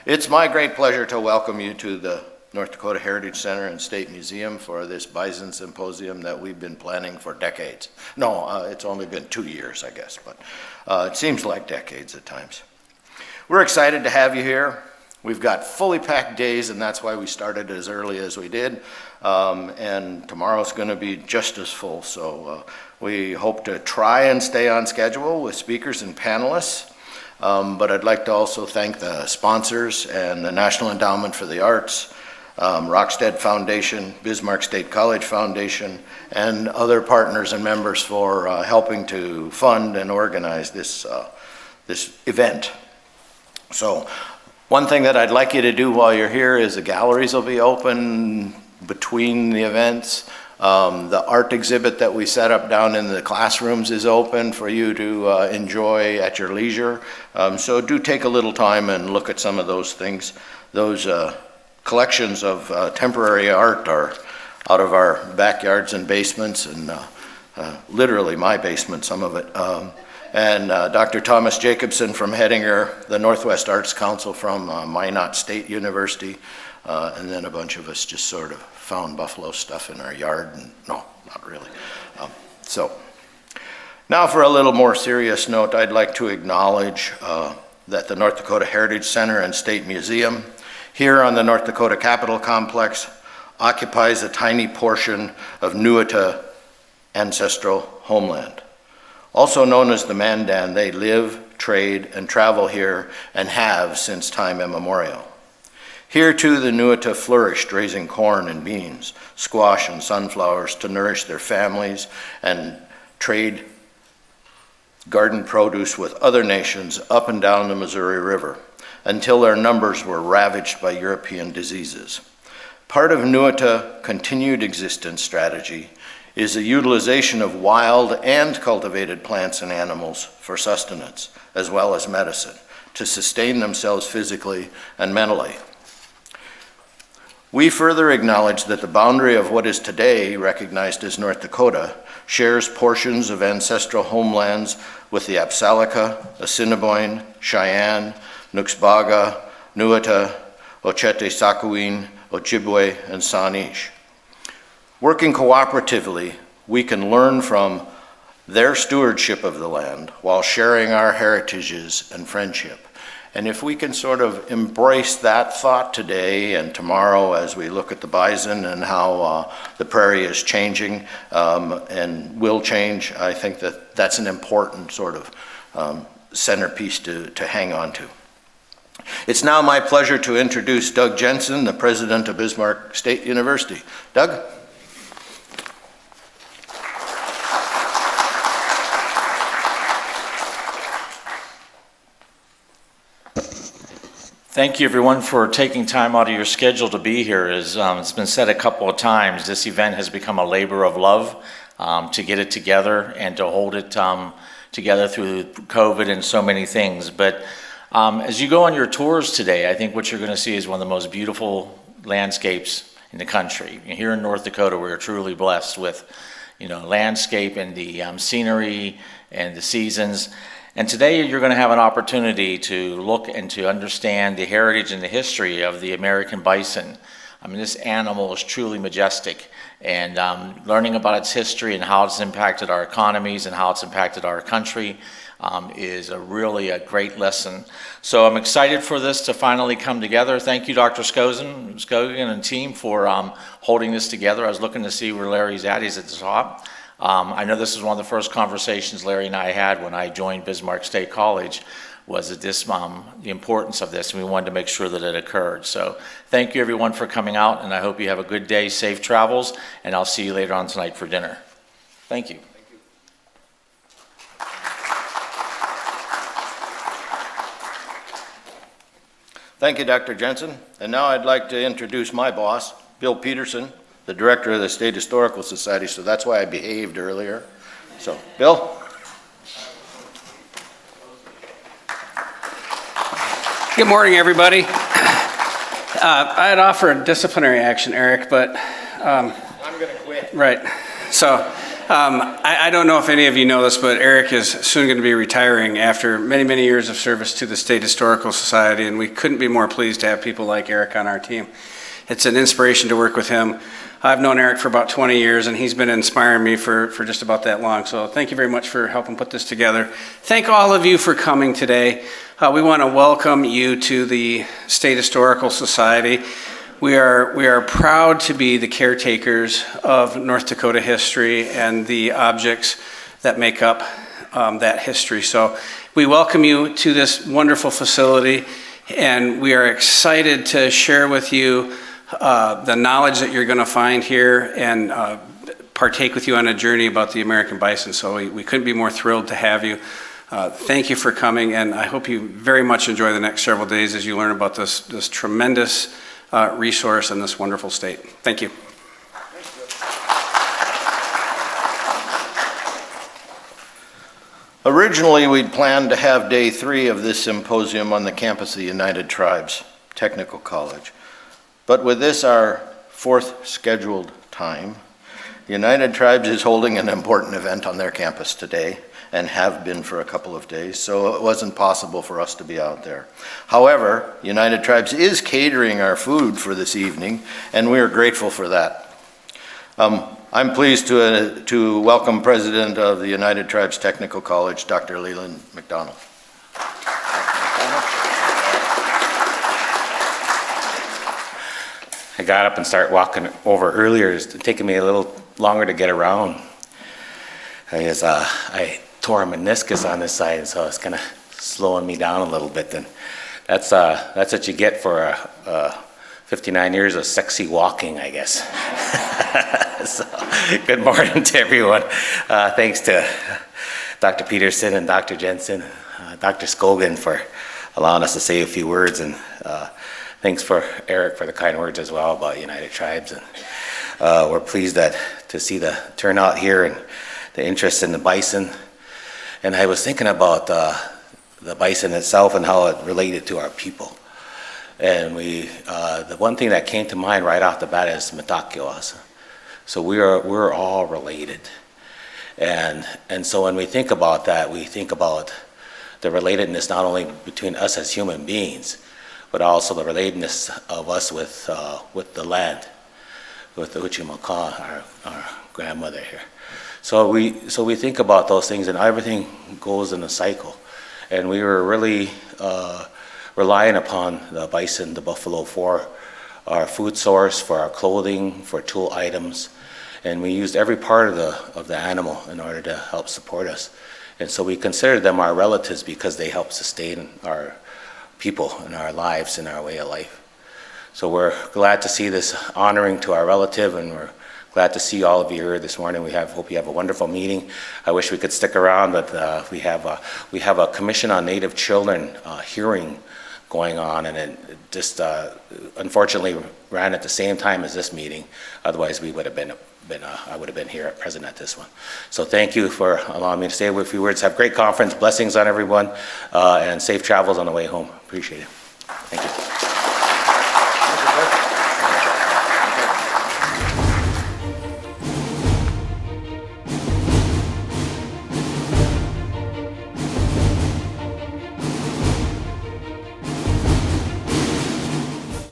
It's my great pleasure to welcome you to the North Dakota Heritage Center and State Museum for this Bison Symposium that we've been planning for decades. No, it's only been 2 years, I guess, but it seems like decades at times. We're excited to have you here. We've got fully packed days, and that's why we started as early as we did. And tomorrow's going to be just as full, so we hope to try and stay on schedule with speakers and panelists. But I'd like to also thank the sponsors and the National Endowment for the Arts, Rockstead Foundation, Bismarck State College Foundation, and other partners and members for helping to fund and organize this event. So one thing that I'd like you to do while you're here is the galleries will be open between the events. The art exhibit that we set up down in the classrooms is open for you to enjoy at your leisure. So do take a little time and look at some of those things. Those collections of temporary art are out of our backyards and basements, and literally my basement, some of it. And Dr. Thomas Jacobson from Hettinger, the Northwest Arts Council from Minot State University, and then a bunch of us just sort of found buffalo stuff in our yard, and no, not really. So now for a little more serious note, I'd like to acknowledge that the North Dakota Heritage Center and State Museum here on the North Dakota Capitol Complex occupies a tiny portion of Nuita ancestral homeland. Also known as the Mandan, they live, trade, and travel here and have since time immemorial. Here too the Nuita flourished, raising corn and beans, squash and sunflowers to nourish their families and trade garden produce with other nations up and down the Missouri River until their numbers were ravaged by European diseases. Part of Nuita continued existence strategy is the utilization of wild and cultivated plants and animals for sustenance, as well as medicine, to sustain themselves physically and mentally. We further acknowledge that the boundary of what is today recognized as North Dakota shares portions of ancestral homelands with the Apsalica, Assiniboine, Cheyenne, Nuxbaga, Nuita, Ochete-Sakuin, Ojibwe, and Sanish. Working cooperatively, we can learn from their stewardship of the land while sharing our heritages and friendship. And if we can sort of embrace that thought today and tomorrow as we look at the bison and how the prairie is changing and will change, I think that that's an important sort of centerpiece to hang on to. It's now my pleasure to introduce Doug Jensen, the president of Bismarck State University. Doug? Thank you, everyone, for taking time out of your schedule to be here. As it's been said a couple of times, this event has become a labor of love to get it together and to hold it together through COVID and so many things. But as you go on your tours today, I think what you're going to see is one of the most beautiful landscapes in the country. Here in North Dakota, we're truly blessed with, landscape and the scenery and the seasons. And today you're going to have an opportunity to look and to understand the heritage and the history of the American bison. I mean, this animal is truly majestic, and learning about its history and how it's impacted our economies and how it's impacted our country is really a great lesson. So I'm excited for this to finally come together. Thank you, Dr. Scogan and team for holding this together. I was looking to see where Larry's at. He's at the top. I know this is one of the first conversations Larry and I had when I joined Bismarck State College, was that the importance of this, and we wanted to make sure that it occurred. So thank you, everyone, for coming out, and I hope you have a good day, safe travels, and I'll see you later on tonight for dinner. Thank you. Thank you, Dr. Jensen. And now I'd like to introduce my boss, Bill Peterson, the director of the State Historical Society, so that's why I behaved earlier. So, Bill? Good morning, everybody. I'd offer a disciplinary action, Eric, but... I'm going to quit. Right. So, I don't know if any of you know this, but Eric is soon going to be retiring after many, many years of service to the State Historical Society, and we couldn't be more pleased to have people like Eric on our team. It's an inspiration to work with him. I've known Eric for about 20 years, and he's been inspiring me for just about that long. So thank you very much for helping put this together. Thank all of you for coming today. We want to welcome you to the State Historical Society. We are proud to be the caretakers of North Dakota history and the objects that make up that history. So we welcome you to this wonderful facility, and we are excited to share with you the knowledge that you're going to find here and partake with you on a journey about the American bison. So we couldn't be more thrilled to have you. Thank you for coming, and I hope you very much enjoy the next several days as you learn about this tremendous resource in this wonderful state. Thank you. Originally, we'd planned to have day 3 of this symposium on the campus of the United Tribes Technical College. But with this, our 4th scheduled time, the United Tribes is holding an important event on their campus today and have been for a couple of days, so it wasn't possible for us to be out there. However, United Tribes is catering our food for this evening, and we are grateful for that. I'm pleased to welcome President of the United Tribes Technical College, Dr. Leland McDonald. I got up and started walking over earlier. It's taking me a little longer to get around. I tore a meniscus on this side, so it's kind of slowing me down a little bit. And that's what you get for 59 years of sexy walking, I guess. So, good morning to everyone. Thanks to Dr. Peterson and Dr. Jensen, Dr. Scogan for allowing us to say a few words, and thanks for Eric for the kind words as well about United Tribes. And we're pleased to see the turnout here and the interest in the bison. And I was thinking about the bison itself and how it related to our people. And the one thing that came to mind right off the bat is Matakiwasa. So we're all related. And so when we think about that, we think about the relatedness not only between us as human beings, but also the relatedness of us with the land, with the Uchimaka, our grandmother here. So we think about those things, and everything goes in a cycle. And we were really relying upon the bison, the buffalo, for our food source, for our clothing, for tool items, and we used every part of the animal in order to help support us. And so we considered them our relatives because they help sustain our people and our lives and our way of life. So we're glad to see this honoring to our relative, and we're glad to see all of you here this morning. Hope you have a wonderful meeting. I wish we could stick around, but we have a Commission on Native Children hearing going on, and it just unfortunately ran at the same time as this meeting. Otherwise, we would have I would have been here present at this one. So thank you for allowing me to say a few words. Have a great conference. Blessings on everyone, and safe travels on the way home. Appreciate it.